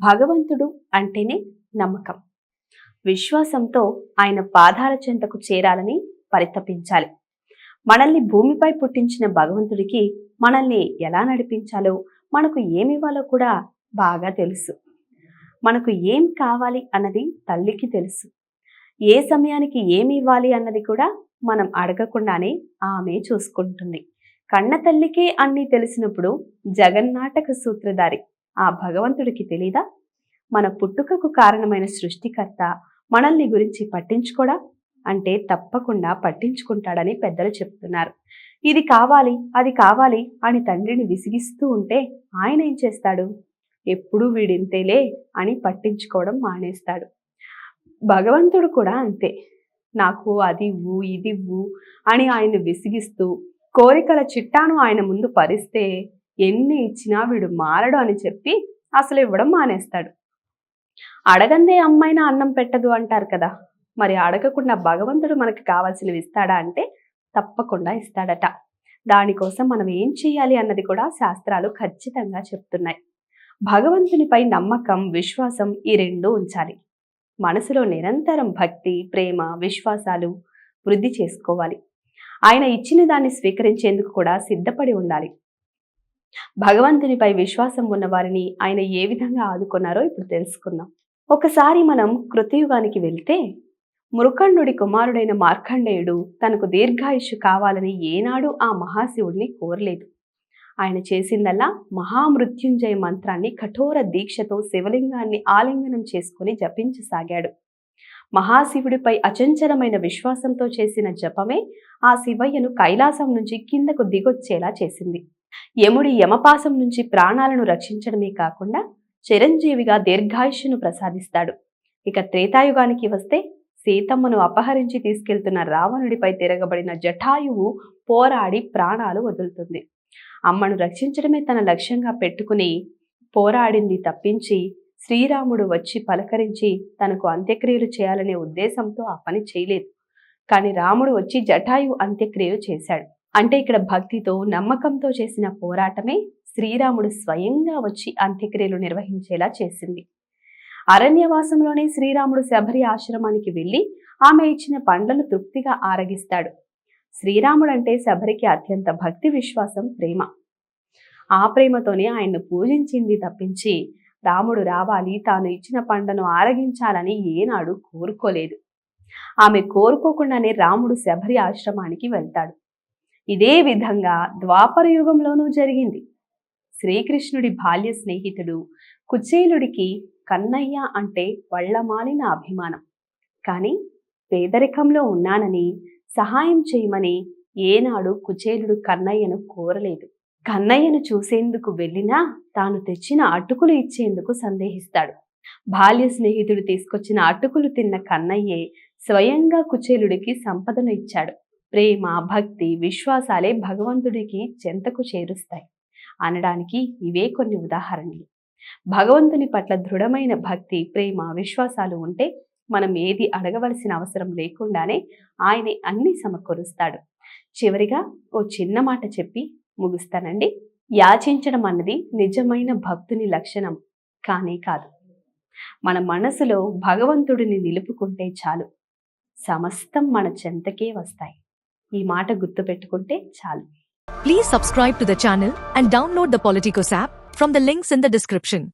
భగవంతుడు అంటేనే నమ్మకం. విశ్వాసంతో ఆయన పాదాల చెంతకు చేరాలని పరితపించాలి. మనల్ని భూమిపై పుట్టించిన భగవంతుడికి మనల్ని ఎలా నడిపించాలో, మనకు ఏమివ్వాలో కూడా బాగా తెలుసు. మనకు ఏం కావాలి అన్నది తల్లికి తెలుసు. ఏ సమయానికి ఏమి ఇవ్వాలి అన్నది కూడా మనం అడగకుండానే ఆమె చూసుకుంటుంది. కన్న తల్లికే అన్నీ తెలిసినప్పుడు జగన్నాటక సూత్రధారి ఆ భగవంతుడికి తెలీదా? మన పుట్టుకకు కారణమైన సృష్టికర్త మనల్ని గురించి పట్టించుకోడా అంటే తప్పకుండా పట్టించుకుంటాడని పెద్దలు చెప్తున్నారు. ఇది కావాలి, అది కావాలి అని తండ్రిని విసిగిస్తూ ఉంటే ఆయన ఏం చేస్తాడు? ఎప్పుడూ వీడింతేలే అని పట్టించుకోవడం మానేస్తాడు. భగవంతుడు కూడా అంతే. నాకు అది ఇవ్వు, ఇది ఇవ్వు అని ఆయన్ని విసిగిస్తూ కోరికల చిట్టాను ఆయన ముందు పరిస్తే ఎన్ని ఇచ్చినా వీడు మారడు అని చెప్పి అసలు ఇవ్వడం మానేస్తాడు. అడగందే అమ్మైనా అన్నం పెట్టదు అంటారు కదా. మరి అడగకుండా భగవంతుడు మనకి కావాల్సినవి ఇస్తాడా అంటే తప్పకుండా ఇస్తాడట. దానికోసం మనం ఏం చేయాలి అన్నది కూడా శాస్త్రాలు ఖచ్చితంగా చెప్తున్నాయి. భగవంతునిపై నమ్మకం, విశ్వాసం ఈ రెండూ ఉంచాలి. మనసులో నిరంతరం భక్తి, ప్రేమ, విశ్వాసాలు వృద్ధి చేసుకోవాలి. ఆయన ఇచ్చిన దాన్ని స్వీకరించేందుకు కూడా సిద్ధపడి ఉండాలి. భగవంతునిపై విశ్వాసం ఉన్న వారిని ఆయన ఏ విధంగా ఆదుకున్నారో ఇప్పుడు తెలుసుకుందాం. ఒకసారి మనం కృతయుగానికి వెళ్తే మృకండుడి కుమారుడైన మార్కండేయుడు తనకు దీర్ఘాయుష్షు కావాలని ఏనాడు ఆ మహాశివుడిని కోరలేదు. ఆయన చేసిందల్లా మహామృత్యుంజయ మంత్రాన్ని కఠోర దీక్షతో శివలింగాన్ని ఆలింగనం చేసుకుని జపించసాగాడు. మహాశివుడిపై అచంచలమైన విశ్వాసంతో చేసిన జపమే ఆ శివయ్యను కైలాసం నుంచి కిందకు దిగొచ్చేలా చేసింది. యముడి యమపాసం నుంచి ప్రాణాలను రక్షించడమే కాకుండా చిరంజీవిగా దీర్ఘాయుష్యును ప్రసాదిస్తాడు. ఇక త్రేతాయుగానికి వస్తే సీతమ్మను అపహరించి తీసుకెళ్తున్న రావణుడిపై తిరగబడిన జటాయువు పోరాడి ప్రాణాలు వదులుతుంది. అమ్మను రక్షించడమే తన లక్ష్యంగా పెట్టుకుని పోరాడింది తప్పించి శ్రీరాముడు వచ్చి పలకరించి తనకు అంత్యక్రియలు చేయాలనే ఉద్దేశంతో ఆ పని చేయలేదు. కానీ రాముడు వచ్చి జటాయువు అంత్యక్రియలు చేశాడు. అంటే ఇక్కడ భక్తితో, నమ్మకంతో చేసిన పోరాటమే శ్రీరాముడు స్వయంగా వచ్చి అంత్యక్రియలు నిర్వహించేలా చేసింది. అరణ్యవాసంలోనే శ్రీరాముడు శబరి ఆశ్రమానికి వెళ్ళి ఆమె ఇచ్చిన పండ్లను తృప్తిగా ఆరగిస్తాడు. శ్రీరాముడంటే శబరికి అత్యంత భక్తి, విశ్వాసం, ప్రేమ. ఆ ప్రేమతోనే ఆయన్ను పూజించింది తప్పించి రాముడు రావాలి, తాను ఇచ్చిన పండ్లను ఆరగించాలని ఏనాడు కోరుకోలేదు. ఆమె కోరుకోకుండానే రాముడు శబరి ఆశ్రమానికి వెళ్తాడు. ఇదే విధంగా ద్వాపర యుగంలోనూ జరిగింది. శ్రీకృష్ణుడి బాల్య స్నేహితుడు కుచేలుడికి కన్నయ్య అంటే వళ్ళమాలిన అభిమానం. కానీ పేదరికంలో ఉన్నానని సహాయం చేయమని ఏనాడు కుచేలుడు కన్నయ్యను కోరలేదు. కన్నయ్యను చూసేందుకు వెళ్ళినా తాను తెచ్చిన అటుకులు ఇచ్చేందుకు సందేహిస్తాడు. బాల్య స్నేహితుడు తీసుకొచ్చిన అటుకులు తిన్న కన్నయ్యే స్వయంగా కుచేలుడికి సంపదను ఇచ్చాడు. ప్రేమ, భక్తి, విశ్వాసాలే భగవంతుడికి చెంతకు చేరుస్తాయి అనడానికి ఇవే కొన్ని ఉదాహరణలు. భగవంతుని పట్ల దృఢమైన భక్తి, ప్రేమ, విశ్వాసాలు ఉంటే మనం ఏది అడగవలసిన అవసరం లేకుండానే ఆయనే అన్ని సమకూరుస్తాడు. చివరిగా ఓ చిన్న మాట చెప్పి ముగుస్తానండి. యాచించడం అన్నది నిజమైన భక్తుని లక్షణం కానే కాదు. మన మనసులో భగవంతుడిని నిలుపుకుంటే చాలు, సమస్తం మన చెంతకే వస్తాయి. ఈ మాట గుర్తుపెట్టుకుంటే చాలు. Please subscribe to the channel and download the Politicos app from the links in the description.